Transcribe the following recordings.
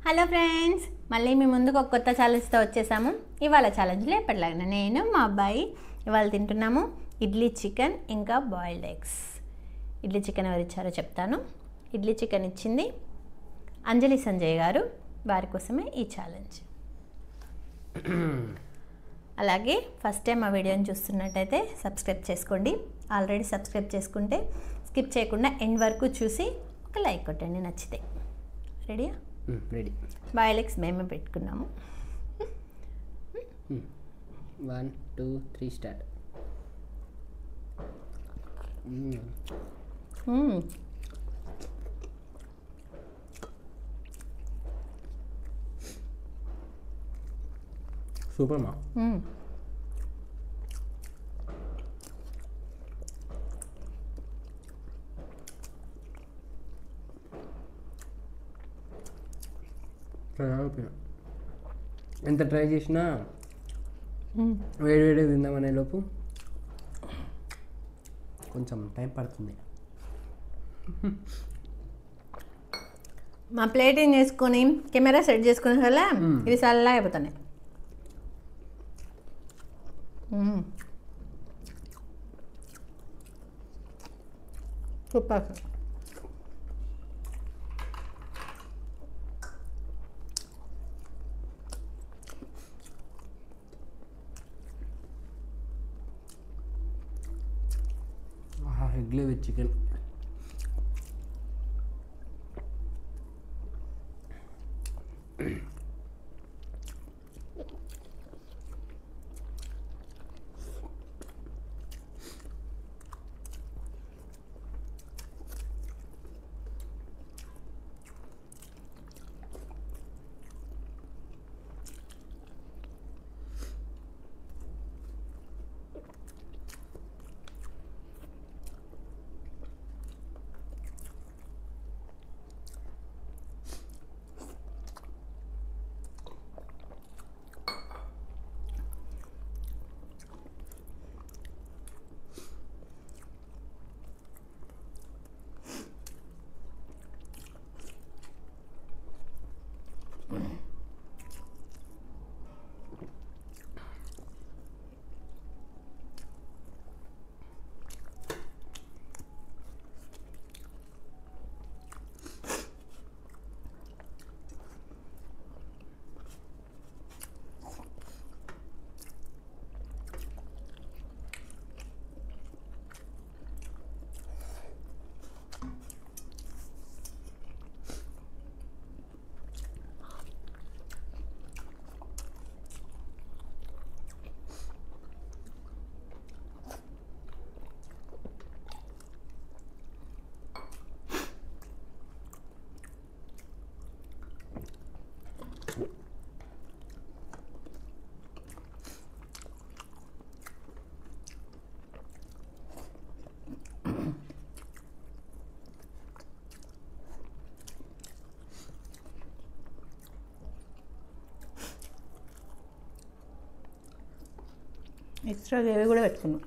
Hello friends, మళ్ళీ మీ ముందుకు ఒక కొత్త ఛాలెంజ్తో వచ్చేసాము. ఇవాళ ఛాలెంజ్లో ఎప్పటిలాగా నేను మా అబ్బాయి ఇవాళ తింటున్నాము ఇడ్లీ చికెన్ ఇంకా బాయిల్డ్ ఎగ్స్. ఇడ్లీ చికెన్ ఎవరు ఇచ్చారో చెప్తాను. ఇడ్లీ చికెన్ ఇచ్చింది అంజలి సంజయ్ గారు. వారి కోసమే ఈ ఛాలెంజ్. అలాగే ఫస్ట్ టైం ఆ వీడియోని చూస్తున్నట్టయితే సబ్స్క్రైబ్ చేసుకోండి. ఆల్రెడీ సబ్స్క్రైబ్ చేసుకుంటే స్కిప్ చేయకుండా ఎండ్ వరకు చూసి ఒక లైక్ కొట్టండి నచ్చితే. రెడీయా? రెడీ. బాయిల్ ఎగ్స్ మేమే పెట్టుకున్నాము. 1 2 3 స్టార్ట్. సూపర్ మా. ఎంత ట్రై చేసినా వేడి వేడి తిందామనే లోపు కొంచెం టైం పడుతుంది. మా ప్లేటింగ్ చేసుకొని కెమెరా సెట్ చేసుకునే వల్ల ఇవి చల్లగా అయిపోతున్నాయి. సూపర్. ఎగ్లీ విత్ చికెన్. ఎక్స్ట్రా గ్రేవీ కూడా పెట్టుకున్నాం.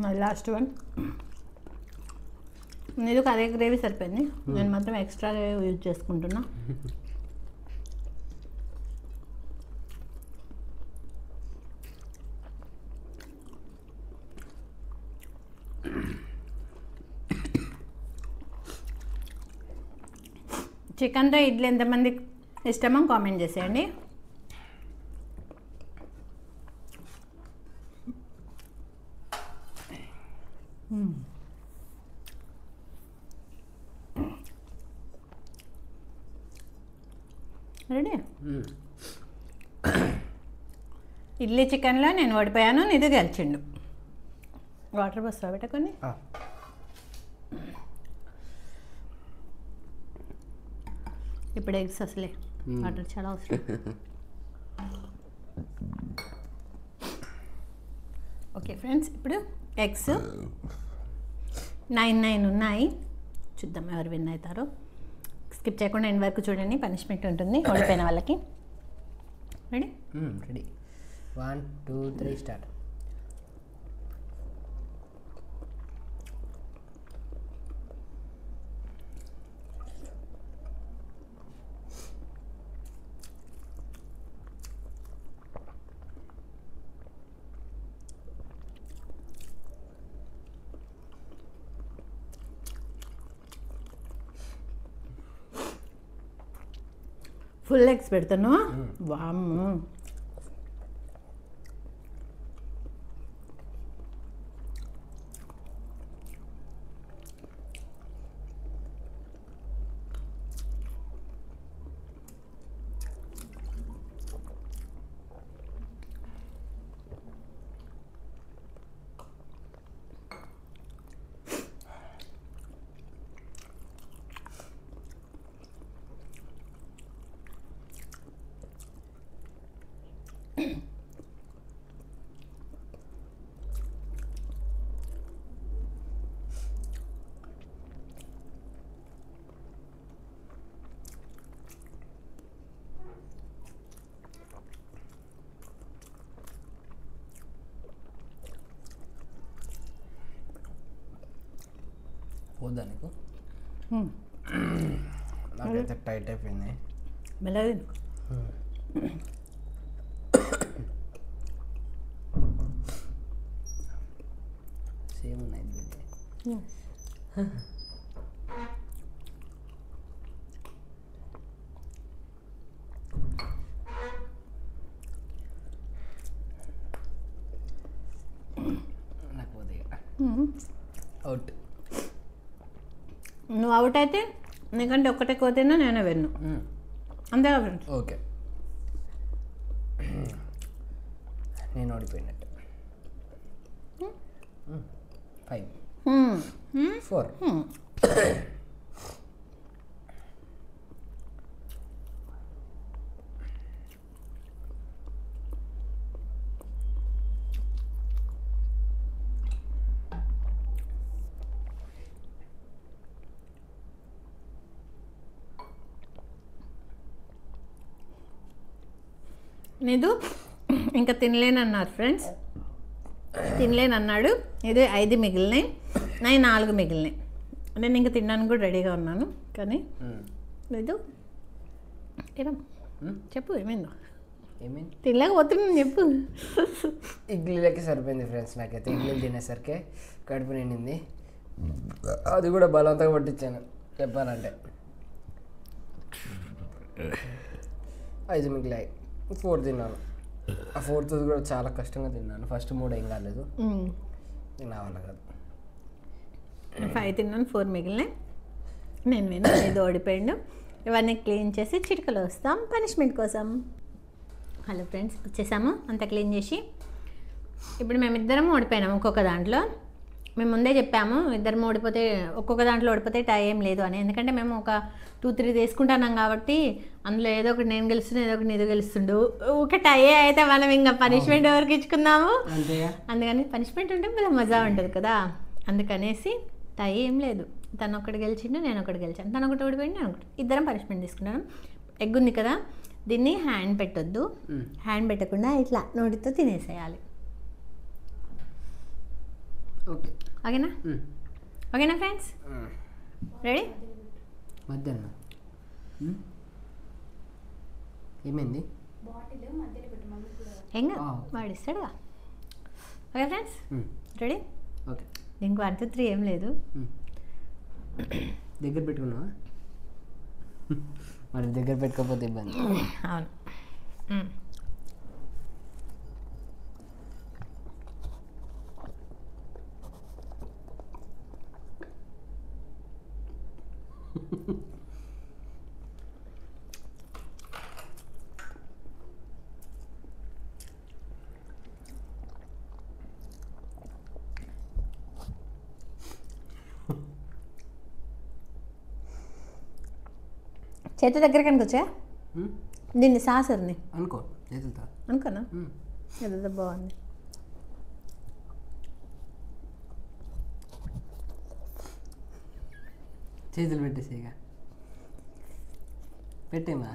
మళ్ళీ లాస్ట్ వన్. నీకు అదే గ్రేవీ సరిపోయింది, నేను మాత్రం ఎక్స్ట్రా గ్రేవీ యూజ్ చేసుకుంటున్నా. చికెన్తో ఇడ్లీ ఎంతమంది ఇష్టమో కామెంట్ చేసేయండి. రెడీ. ఇడ్లీ చికెన్లో నేను ఓడిపోయాను, ఇది గెలిచిండు. వాటర్ బస్తా పెట్టుకొని ఇప్పుడు ఎగ్స్ అసలే వాటర్ చాలా అవసరం. ఓకే ఫ్రెండ్స్, ఇప్పుడు ఎగ్స్ 9 ఉన్నాయి. చూద్దాం ఎవరు విన్ అవుతారో. స్కిప్ చేయకుండా ఎండ్ వరకు చూడండి, పనిష్మెంట్ ఉంటుంది ఓడిపోయిన వాళ్ళకి. Ready? Ready. 1 2 3 start. Full eggs పెడతాను. వామ్మో, పోద్దా నీకు? నాకైతే టైట్ అయిపోయింది. మెల్లగా సేమ్ ఉన్నాయి. నాకు పోతే అవుట్. నువ్వు అవుట్ అయితే నీకంటే ఒక్కటే కోతేనా నేను విన్ను, అంతేగా ఫ్రెండ్స్? ఓకే, నేను ఓడిపోయినట్టు. 5 4. నీదు ఇంకా తినలేనన్నారు ఫ్రెండ్స్, తినలేనన్నాడు. ఇది 5 మిగిలినాయి, నేను 4 మిగిలినాయి. నేను ఇంకా తినడానికి కూడా రెడీగా ఉన్నాను. కానీ లేదు, చెప్పు ఏమైందో? ఏమైంది? తినలేకపోతున్నాను చెప్పు. ఇడ్లీలకి సరిపోయింది ఫ్రెండ్స్. నాకైతే ఇడ్లీలు తినేసరికి కడుపు నిండింది. అది కూడా బలవంతంగా పట్టించాను చెప్పాలంటే. 5 మిగిలాయి, 4 తిన్నాను. ఆ 4th కూడా చాలా కష్టంగా తిన్నాను. ఫస్ట్ 3 ఏం కాలేదు, నా వల్ల కాదు. 5 తిన్నాను, 4 మిగిలినాయి. నేను విన్నా, ఇది ఓడిపోయాడు. ఇవన్నీ క్లీన్ చేసి చిటికలో వస్తాం పనిష్మెంట్ కోసం. హలో ఫ్రెండ్స్, వచ్చేసాము అంతా క్లీన్ చేసి. ఇప్పుడు మేమిద్దరం ఓడిపోయినాము ఒక్కొక్క దాంట్లో. మేము ముందే చెప్పాము ఇద్దరం ఓడిపోతే, ఒక్కొక్క దాంట్లో ఓడిపోతే టై ఏం లేదు అని. ఎందుకంటే మేము ఒక 2-3 తీసుకుంటున్నాం కాబట్టి అందులో ఏదో ఒకటి నేను గెలుస్తుండే, ఏదో ఒకటి నీదు గెలుస్తుండు. ఒక టై అయితే మనం ఇంకా పనిష్మెంట్ ఎవరికి ఇచ్చుకుందాము. అందుకని పనిష్మెంట్ ఉంటే మళ్ళీ మజా ఉంటుంది కదా, అందుకనేసి టై ఏం లేదు. తను ఒకటి గెలిచిండు, నేను ఒకటి గెలిచాను. తను ఒకటి ఓడిపోయింది, నేను ఒకటి. ఇద్దరం పనిష్మెంట్ తీసుకున్నాను. ఎగ్ ఉంది కదా, దీన్ని హ్యాండ్ పెట్టొద్దు. హ్యాండ్ పెట్టకుండా ఇట్లా నోటితో తినేసేయాలి. ఓకే ఓకేనా ఓకేనా ఫ్రెండ్స్ రెడీ మధ్యాహ్నం ఏమైంది ఏం కాదు వాడు ఇస్తాడుగా ఓకే ఫ్రెండ్స్ రెడీ ఓకే దీనికి 1 2 3 ఏం లేదు దగ్గర పెట్టుకున్నావా మరి దగ్గర పెట్టుకోకపోతే ఇబ్బంది అవును చేతి దగ్గరికి అనుకోవచ్చా దీన్ని సాసర్ని అనుకో చేతులతో అనుకోనా ఏదో బాగుంది చేతులు పెట్టేసేగా పెట్టేమా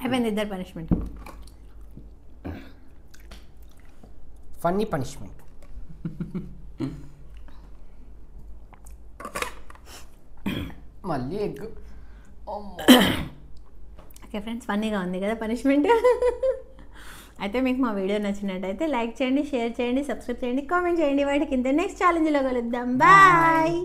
అయిపోయింది ఇద్దరు పనిష్మెంట్ ఫన్నీ పనిష్మెంట్ మళ్ళీ ఎగ్ ఓకే ఫ్రెండ్స్ ఫన్నీగా ఉంది కదా పనిష్మెంట్ అయితే మీకు మా వీడియో నచ్చినట్టయితే లైక్ చేయండి షేర్ చేయండి సబ్స్క్రైబ్ చేయండి కామెంట్ చేయండి వాటి కింద నెక్స్ట్ ఛాలెంజ్లో కలుద్దాం బాయ్